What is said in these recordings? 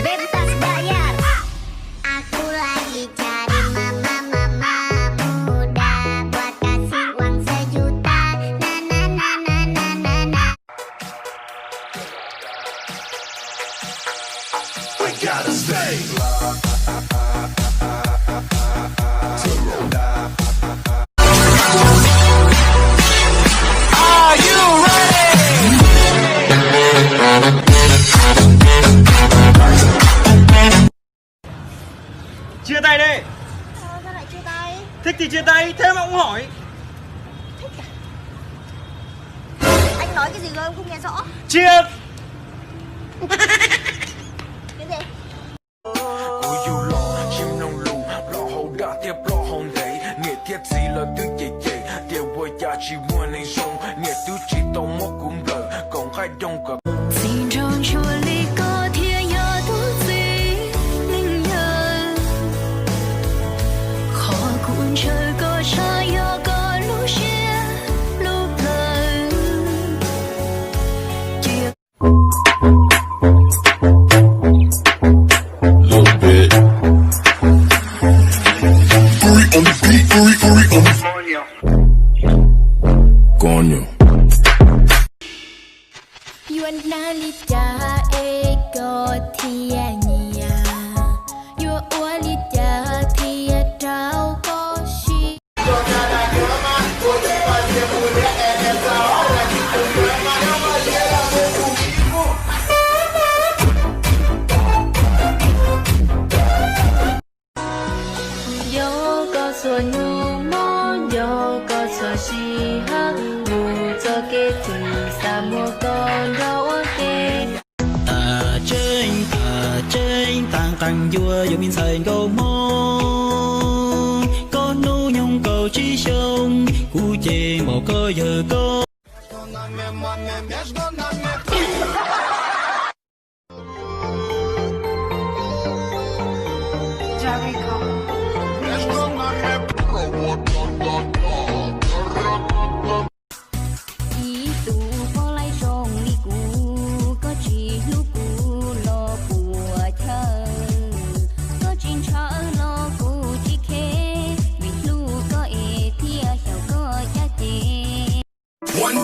Bebas bayar. Aku lagi cari mama muda buat kasih uang 1 juta. Na na na na na na na. We gotta stay. Are you ready? Chia tay đi. Sao lại chia tay? Thích thì chia tay, thế mà cũng hỏi. Thích à? Anh nói cái gì rồi em không nghe rõ. Chia. Cái gì? Của dù lò, chim nông lù, lò hậu đã tiếp lò hồng đấy. Nghệ thiết gì là thứ chạy chạy, điều bồi giá chỉ mua này xong. Nghệ thứ chỉ tao mốt cũng lời, còn khai đông cả. Xin trong chùa ly có thiên nhớ thứ gì linh nhớ khó cuốn trời có trái yo có lúc chia lúc lời chia Little bit. Uri on the beat, Uri on the Coño. Yuan nalita ego thia nia Yua ualita thia trao có shi Yo có xuân nhu mô yo có xuân shi ha Nhu cho kế thì sa mua con rau kê trên tàng tàng vua dù miên sờn câu mô có nu nhung cầu trí sông cu chê một cơ giờ có ý tụ có lấy rong đi cũ có chỉ lúc cũ lo của thơ có chuyện chờ lo cũ chỉ khé vì lu có ê thia hiểu có giá trị 1, 2,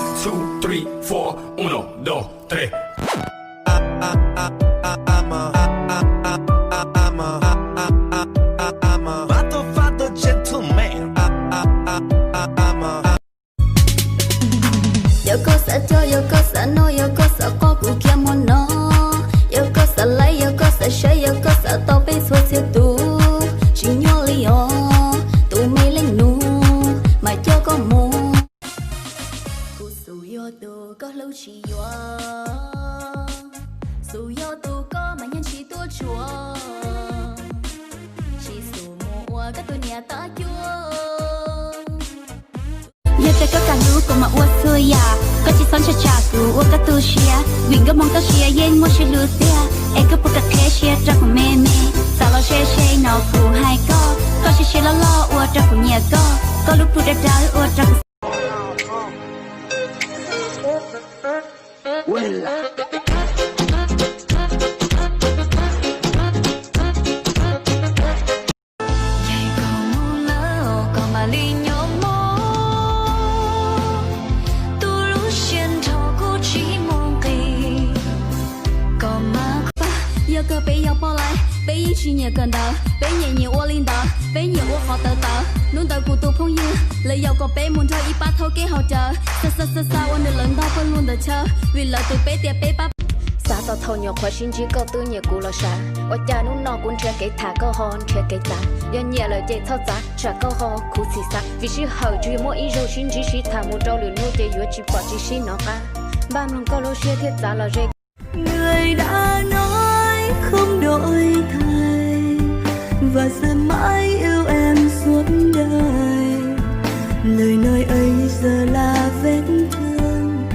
3, 4, 1, 2, 3. Fatto gentleman. Yo có sợ cho yo có sợ no yo có sợ có cụ kia mòn nó yo có sợ lấy yo có sợ chơi yo có sợ tao bên xua siêu tú chỉ nhớ li yo tụi mày lên nu mà cho có mù cụ su yo tu có lâu chỉ yo su yo tu có mà nhân chỉ tua chùa chỉ su mua các tôi nhà ta chua nhớ tới các càng lũ của mà uất xưa ya có chỉ son cha cụ uất các tu xiaวิ่งก็มองตาเชียเย็นว่าฉันรู้เสียเอ็กก็ปกติเชียรักของแม่สาวเราเช่นอกูให้ก็เชียล้ออวดรักของเนี่ยก็ลูกพูดได้อวดรักใหญ่ก็มูแล้วก็มาลีนยมโมตูรู้เชียนทอกูชีมงกีก็มา要个北要包来，北一去年跟到，北年年我领导，北年我好得到，弄到古都朋友，来要个北门头一把头给好着，啥我的轮到不轮的车，为了对北点北把。xa tao thâu nhiều khoa xin chỉ câu tư nhiều cú lo sa, ở nhà nung nọ cũng chưa cái thả câu hòn chưa cái ta, giờ nhiều lời dễ thao giá, trả câu hò cú xì sa, vì chỉ hậu chỉ mỗi ý rồi xin chỉ thả một trâu lửa nuôi để vừa chỉ bỏ chỉ xin nó ca, ban lòng câu lo xia thiết giá là dễ. Người đã nói không đổi thay và sẽ mãi yêu em suốt đời, lời nói ấy giờ là vết thương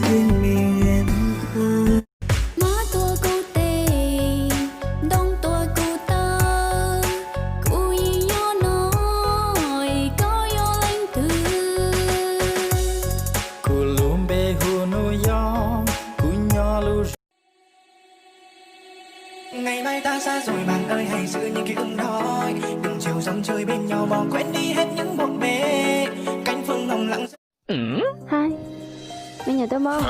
riêng mình em thôi. Má tôi cô tê đông tôi cô ta cô ý nhớ nói có yo lanh từ cô luôn bê hồ nô yo cô nhỏ lu Ngày mai ta xa rồi bạn ơi, hãy giữ những ký ức đó. Đừng chiều dòng chơi bên nhau, bỏ quên đi hết những bộn bề. Cánh phương hồng lặng. Hai, mấy nhà tôi mơ.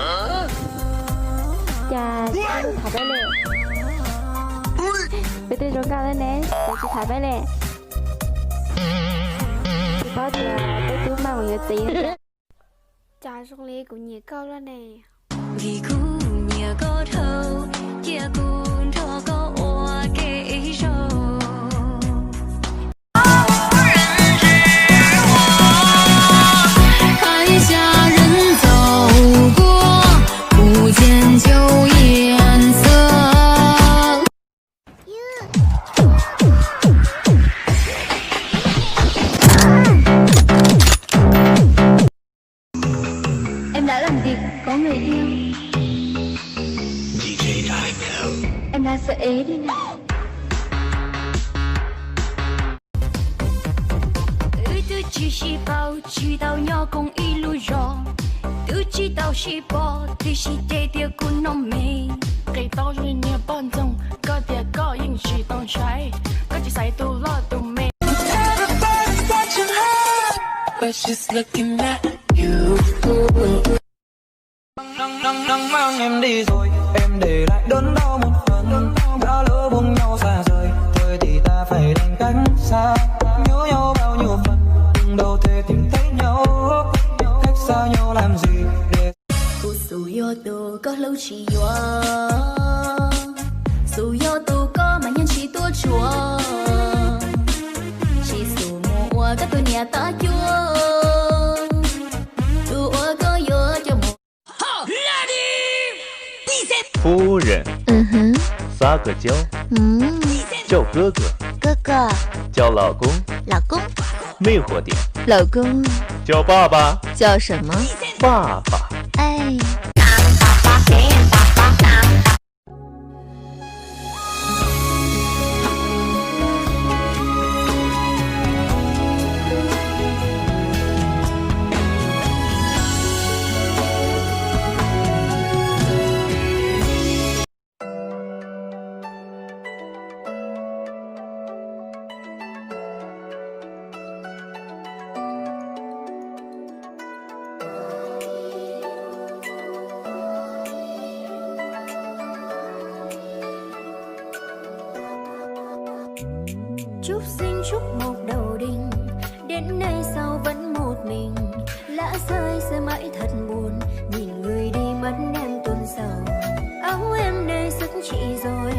Chà, tôi thả bé lẹ. Bây tôi trốn cao lên nè, tôi chỉ thả bé lẹ. Thì có thì là tôi cứ mang một người tiền. Chà, trong ly cũng nhiều câu đó nè. Vì khu nhà có thâu, chia cuốn cho có ua kê sâu. Hai gia人走过，不见旧颜色。Em đã làm việc có người yêu. Em đang sợ ế đi nè. Từ chỉ细胞知道要公益路上，都知道是波，你是爹爹姑娘美。幾多歲你嘅幫眾，嗰啲歌應是當水，跟住洗到攞到尾。But she's looking at you. Nắng mang em đi rồi, em để lại đớn đau một phần. Đã lỡ buông nhau xa rời, thôi thì ta phải đành cách xa. Nhớ nhau bao nhiêu phần, nhưng đâu thể tìm thấy nhau. Cách xa nhau làm gì để Cô dù yo tô có lâu chỉ yo, dù yo tô có mà nhân chỉ tua chua. Chỉ dù mua các tôi nhà ta chua, dù có yo cho một. 夫人，撒个娇，叫哥哥，哥哥，叫老公，老公，魅惑点，老公叫爸爸，叫什么？爸爸。哎。Chúc sinh chúc một đầu đình, đến nay sau vẫn một mình. Lã rơi rơi mãi thật buồn, nhìn người đi mất em tuôn sầu. Áo em đây sức chị rồi,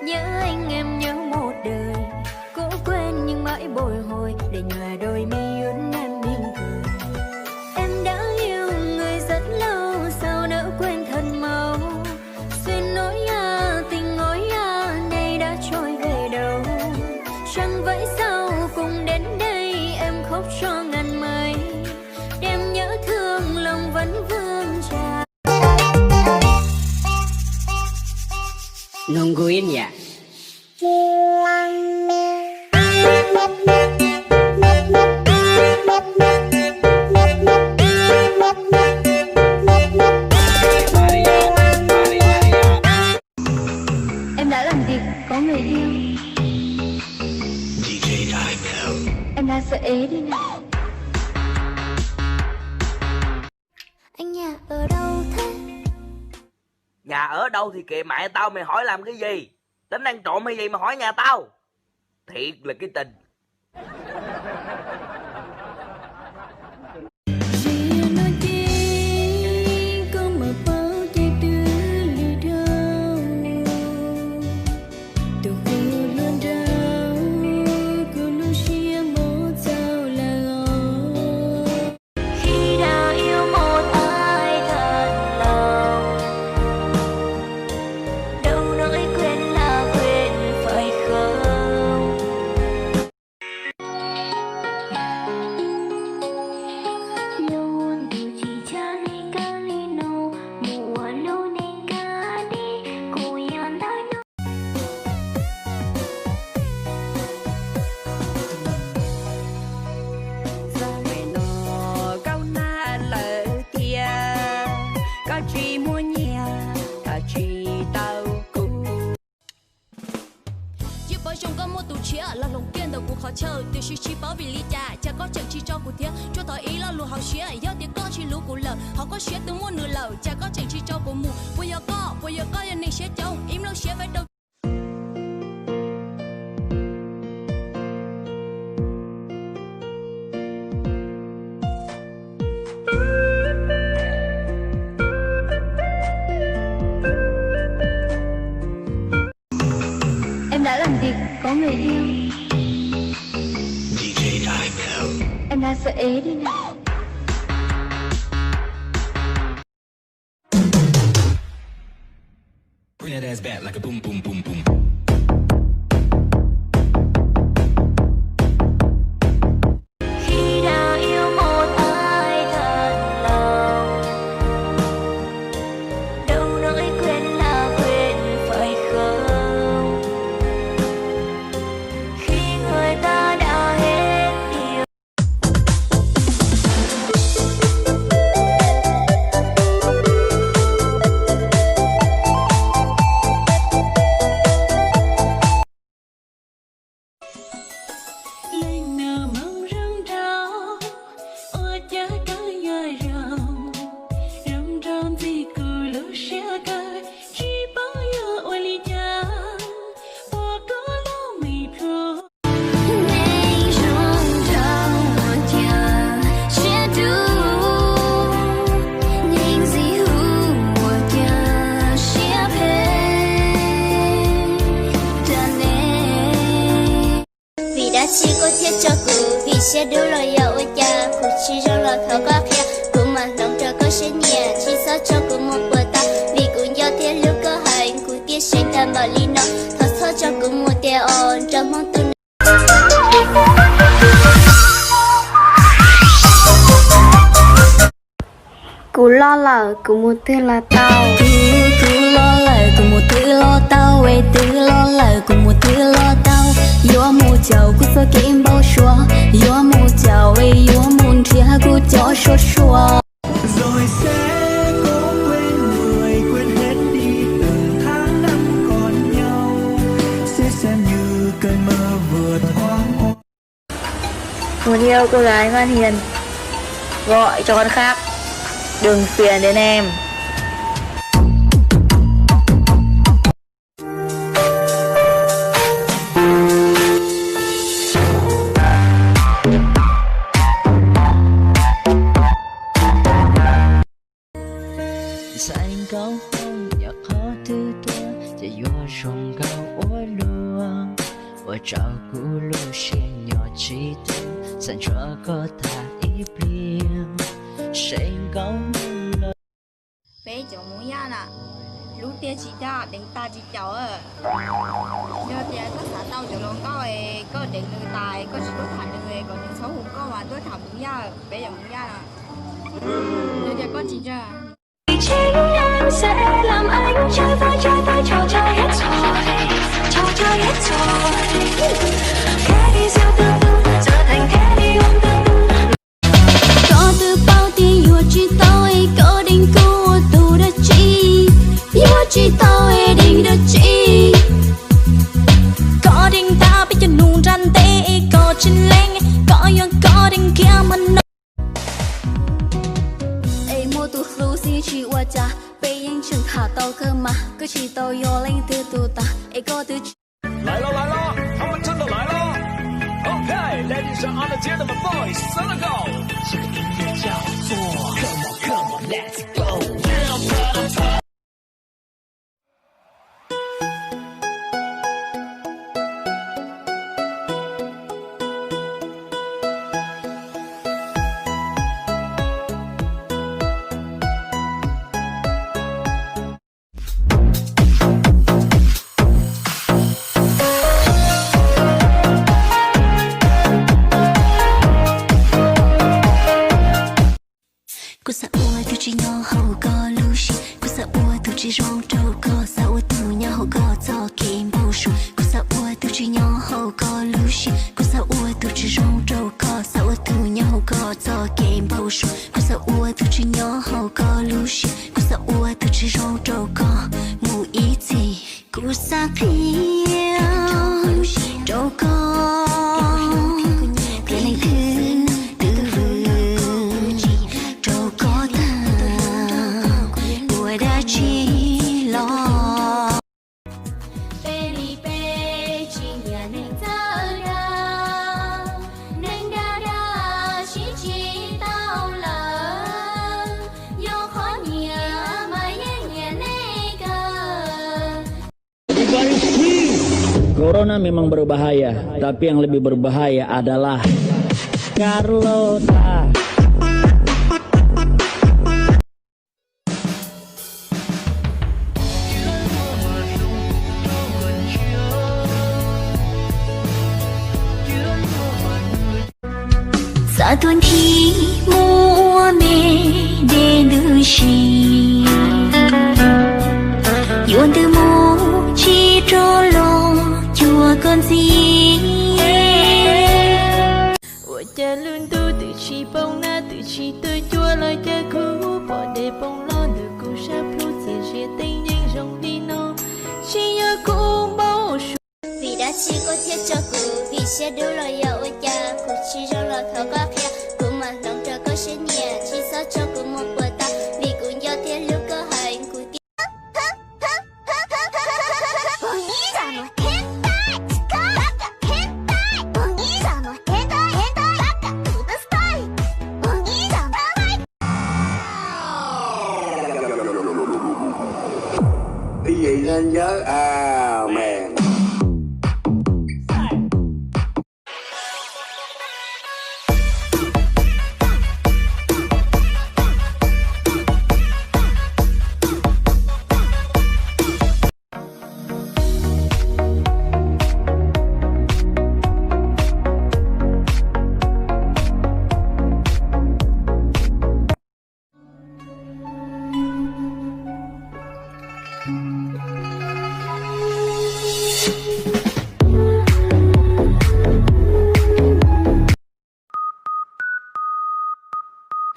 nhớ anh em nhớ một đời. Cố quên nhưng mãi bồi hồi, để nhòa đôi mi ướt em mỉm cười. Em đã yêu người rất lâu, sao nỡ quên thật mau. Xuyên nỗi tình nỗi này đã trôi về đâu. Chẳng vậy sao cùng đến đây em khóc cho ngàn mây. Đêm nhớ thương lòng vẫn vương trà. Nungguin ya. Em đã làm việc có người yêu. Em đang sợ ế đi nè. Anh nhà ở đâu thế? Nhà ở đâu thì kệ mẹ tao, mày hỏi làm cái gì? Tính ăn trộm hay gì mà hỏi nhà tao? Thiệt là cái tình. 缺，让龙变得不好求，对需去保比离家，家高整齐照顾贴，做到一了路好学，要点高去路古楼，好过学的木努楼，家高整齐照顾母，不要高要你学中，im lo学phải đầu. Em đã làm việc có người yêu. Em đang sợ ế đi nè. Bring that ass back like a boom boom boom boom. Khi đã yêu một ai thật lòng, đâu nói quên là quên phải không? Khi người ta đã hết yêu. Lên nào mong răng rau, ôi cha cái người rong rong gì cứ lúc xe cơ, chỉ bao giờ ôi li cha, bỏ có lâu mì pro. 内容让我家写读，宁是我家写配的呢。Vì đã chỉ có thiết cho cụ, vì sẽ đủ lời yêu ôi cha, cụ chỉ trong lời thấu có khe, cụ mà lòng trời có sẽ nhẹ, chỉ sao cho cụ một bữa ta, vì cụ do thiết lúc có hành, cụ tiết sinh ta mở ly nó, thật sao cho cụ một tia ồn, trong mong tu. Cụ lo lờ, cụ một thứ là tao. Cứ lo lời cùng một thứ lo tao, ê tư lo lời cùng một thứ lo tao. Yo mu chào cứ so kim bao xóa, yo mu chào ê yo mun chia cứ cho xóa xóa. Rồi sẽ cố quên người, quên hết đi từng tháng năm còn nhau, sẽ xem như cơn mơ vừa thoáng. Muốn yêu cô gái ngoan hiền, gọi cho con khác, đừng phiền đến em. Xanh cao hông nhạc khó thứ tua,จะยัวชงเกาอัวลัวว่าเจ้ากูรู้เชียงหยอดชีถึงสัญชาก็ทาอีเปลี่ยนเสียงเกาเลย Bé chỗ muốn ra nè. Lúc tia chỉ ta định ta chỉ cháu à. Giờ tia tất cả tao chỗ lòng có định người tài, có chỉ tốt thành người, còn những xấu không có mà tôi thầm muốn ra. Bé giờ muốn ra nè. Giờ tia có chỉ ra. Chính em sẽ làm anh chơi vai trò chơi hết rồi, trò chơi hết rồi. Thế đi siêu tư trở thành thế đi ôm tư. Có từ bao tiền yêu chỉ tôi có định cô tu đã chi, yêu chỉ tôi định đã chi. Có định ta biết cho nung răn tê, có chân lên, có định kia mà nó. 去我家，背影正他到个嘛，个起到幺零的多大，一个的。来了来了，他们真的来了。OK，ladies and gentlemen, boys, let's go。这个音乐叫做 Come on Come on Let's Go。cô sợ ua tu chỉ nhỏ hậu có lushi cô sợ ua tu chỉ rong trâu có sợ ua tu nhỏ hậu có cho kim bầu sù cô sợ ua tu chỉ nhỏ hậu có lushi cô sợ ua tu chỉ rong trâu có sợ ua tu nhỏ hậu có cho kim bầu sù cô sợ ua tu chỉ nhỏ hậu có lushi cô sợ ua tu chỉ rong trâu có mù ý gì cô sợ phiêu trâu đâu có thế này thứ tư vườn đâu có ta mùa đã chỉ lo Corona memang berbahaya, tapi yang lebih berbahaya adalah Carlota. Dạ tuần thi mua mê đến đưa xì Yuan từ mô chi trô lô chùa con gì Ủa cha luôn tu tự chi bông na tự chi tôi chua lời cha cũ bỏ để bông lo được cụ sắp lúc chia chia tình nhanh rong đi nó chỉ nhớ cũng bao Vì đã chỉ có thiết cho cụ vì sẽ đưa lời dạo ở cha cụ chỉ cho lời thở có khe cụ mà lòng trời có sẽ nhẹ chỉ sợ cho cụ một bờ ta vì cụ do thiết lúc cơ hành cụ tiếp Cái gì nên nhớ mèn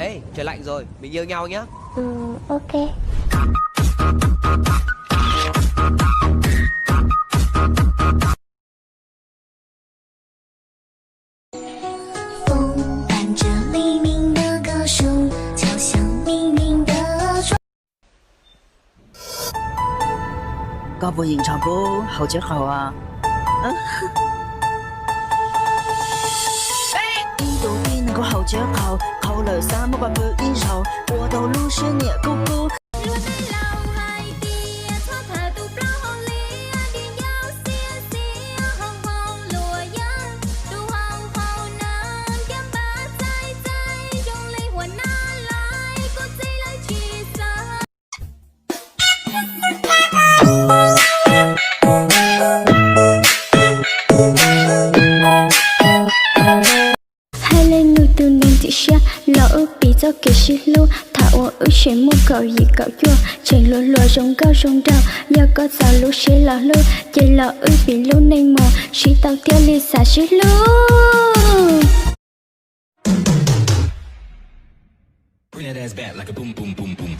Ê, trời lạnh rồi, mình yêu nhau nhá. Ok. Có bộ hiện trạng của hậu trước hậu à? Đầu tiên có hậu trước hậu, hậu lời xa một bạn vừa yên sầu, của đầu lưu xuyên nhẹ cô cô. lỡ bị do kỳ sĩ lưu thảo ước sẽ mua cậu gì cậu chua chạy lùa lùa rong cao rong đào giờ có sao lúc sẽ là lưu chạy lỡ ước bị lưu nên mò sĩ tao theo ly xả sĩ lưu Bring that ass back like a boom boom boom boom.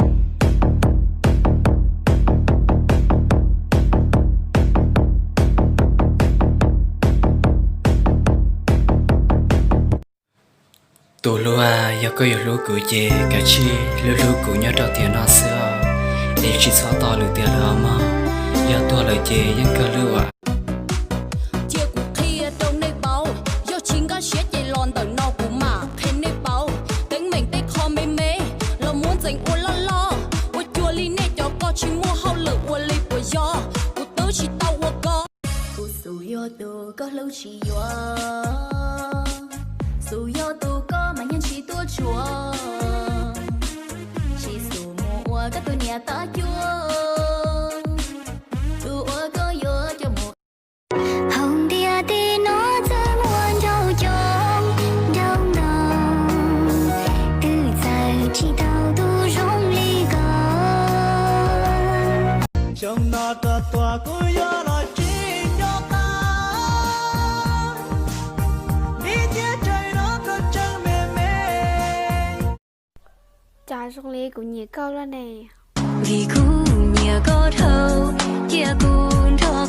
tụ lúa giờ có lúa cụ chè cả chi lúa cụ nhớ đầu tiền nó xưa để chỉ xóa to lúa tiền lúa mà giờ tua lời chè vẫn có lúa chia cuộc thi trong nơi bao do chính các sẽ chạy lon tờ no của mà khen nơi bao tính mình tết kho mê mê lo muốn dành u lo lo u chua li nè cho co chỉ mua hao lửa u li của do u tớ chỉ tao u co u su yo tu có lâu chỉ yo su yo tu có mà nhân chỉ tua chua chỉ su mua các tôi nhà ta chua tu có yo cho một hồng địa đi nó rất muốn đâu chốn đâu nào từ giờ chỉ tao tu rong ly gần trong nó ta tỏa của gió là chỉ cho ta đi chia trời nó có chân mềm mềm trà rong ly của nhiều câu đó nè vì khu nhà có thâu chia cuốn cho